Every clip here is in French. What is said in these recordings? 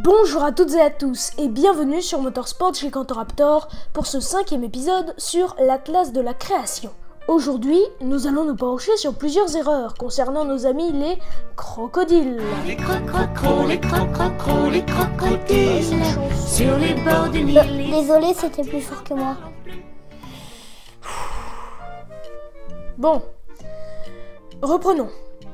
Bonjour à toutes et à tous et bienvenue sur Motorsport Gigantoraptor pour ce 5e épisode sur l'Atlas de la création. Aujourd'hui, nous allons nous pencher sur plusieurs erreurs concernant nos amis les crocodiles. Les crocodiles sur les bords du Nil. Désolé, c'était plus fort que moi. Bon, reprenons.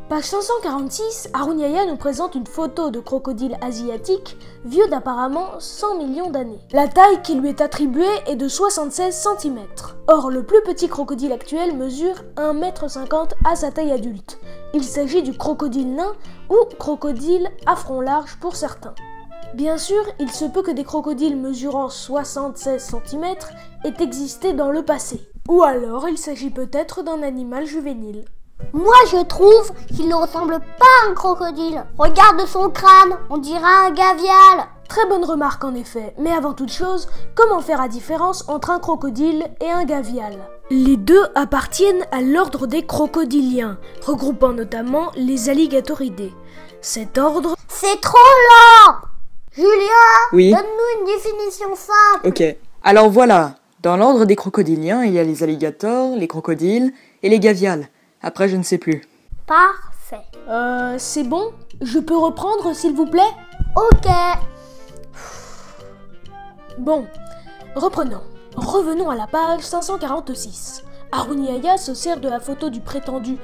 Page 546, Aruniaya nous présente une photo de crocodile asiatique vieux d'apparemment 100 millions d'années. La taille qui lui est attribuée est de 76 cm. Or, le plus petit crocodile actuel mesure 1,50 m à sa taille adulte. Il s'agit du crocodile nain ou crocodile à front large pour certains. Bien sûr, il se peut que des crocodiles mesurant 76 cm aient existé dans le passé. Ou alors, il s'agit peut-être d'un animal juvénile. Moi, je trouve qu'il ne ressemble pas à un crocodile. Regarde son crâne, on dirait un gavial. Très bonne remarque en effet, mais avant toute chose, comment faire la différence entre un crocodile et un gavial? Les deux appartiennent à l'ordre des crocodiliens, regroupant notamment les alligatoridés. Cet ordre... C'est trop lent! Julien, Oui. donne-nous une définition simple. Ok, alors voilà, dans l'ordre des crocodiliens, il y a les alligators, les crocodiles et les gavials. Après, je ne sais plus. Parfait. c'est bon? Je peux reprendre s'il vous plaît? Ok. Bon, reprenons. Revenons à la page 546. Aruniaya se sert de la photo du prétendu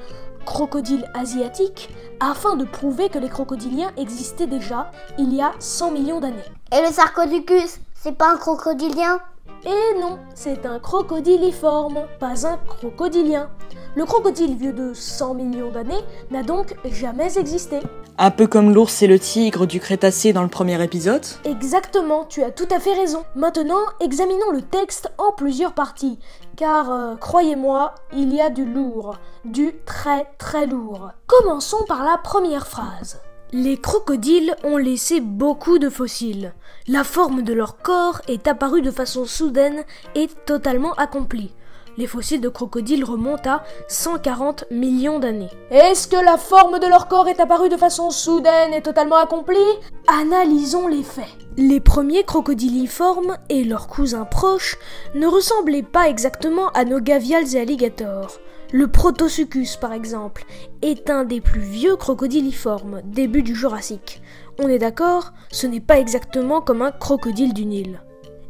crocodile asiatique afin de prouver que les crocodiliens existaient déjà il y a 100 millions d'années. Et le sarcodicus, c'est pas un crocodilien? Et non, c'est un crocodiliforme, pas un crocodilien. Le crocodile vieux de 100 millions d'années n'a donc jamais existé. Un peu comme l'ours et le tigre du Crétacé dans le premier épisode. Exactement, tu as tout à fait raison. Maintenant, examinons le texte en plusieurs parties, car croyez-moi, il y a du lourd, du très très lourd. Commençons par la première phrase. Les crocodiles ont laissé beaucoup de fossiles. La forme de leur corps est apparue de façon soudaine et totalement accomplie. Les fossiles de crocodiles remontent à 140 millions d'années. Est-ce que la forme de leur corps est apparue de façon soudaine et totalement accomplie? Analysons les faits. Les premiers crocodiliformes et leurs cousins proches ne ressemblaient pas exactement à nos gavials et alligators. Le Protosuchus, par exemple, est un des plus vieux crocodiliformes, début du Jurassique. On est d'accord, ce n'est pas exactement comme un crocodile du Nil.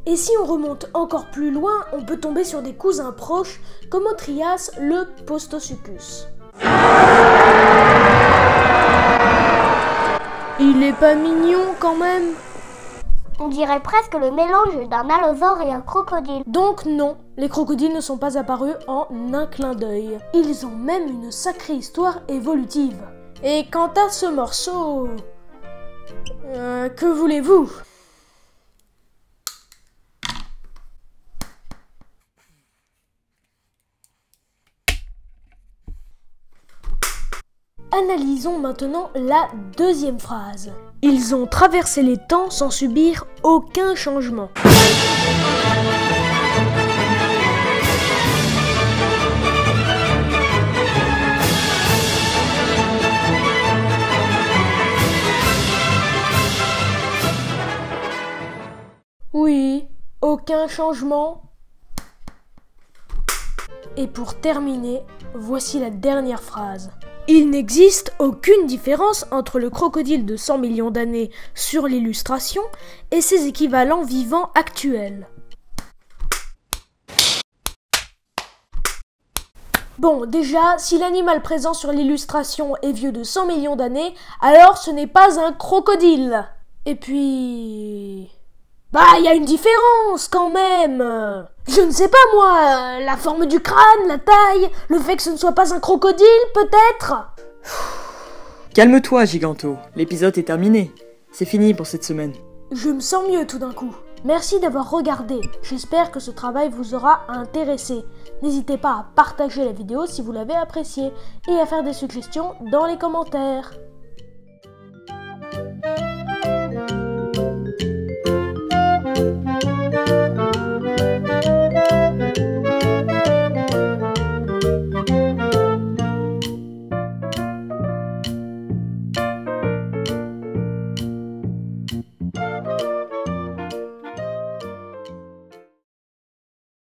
Et si on remonte encore plus loin, on peut tomber sur des cousins proches, comme au Trias, le Postosuchus. Il est pas mignon quand même? On dirait presque le mélange d'un allosaure et un crocodile. Donc non, les crocodiles ne sont pas apparus en un clin d'œil. Ils ont même une sacrée histoire évolutive. Et quant à ce morceau... que voulez-vous? Analysons maintenant la deuxième phrase. Ils ont traversé les temps sans subir aucun changement. Oui, aucun changement. Et pour terminer, voici la dernière phrase. Il n'existe aucune différence entre le crocodile de 100 millions d'années sur l'illustration et ses équivalents vivants actuels. Bon, déjà, si l'animal présent sur l'illustration est vieux de 100 millions d'années, alors ce n'est pas un crocodile. Et puis... bah, il y a une différence quand même. Je ne sais pas moi, la forme du crâne, la taille, le fait que ce ne soit pas un crocodile peut-être. Calme-toi, Giganto, l'épisode est terminé. C'est fini pour cette semaine. Je me sens mieux tout d'un coup. Merci d'avoir regardé, j'espère que ce travail vous aura intéressé. N'hésitez pas à partager la vidéo si vous l'avez appréciée et à faire des suggestions dans les commentaires.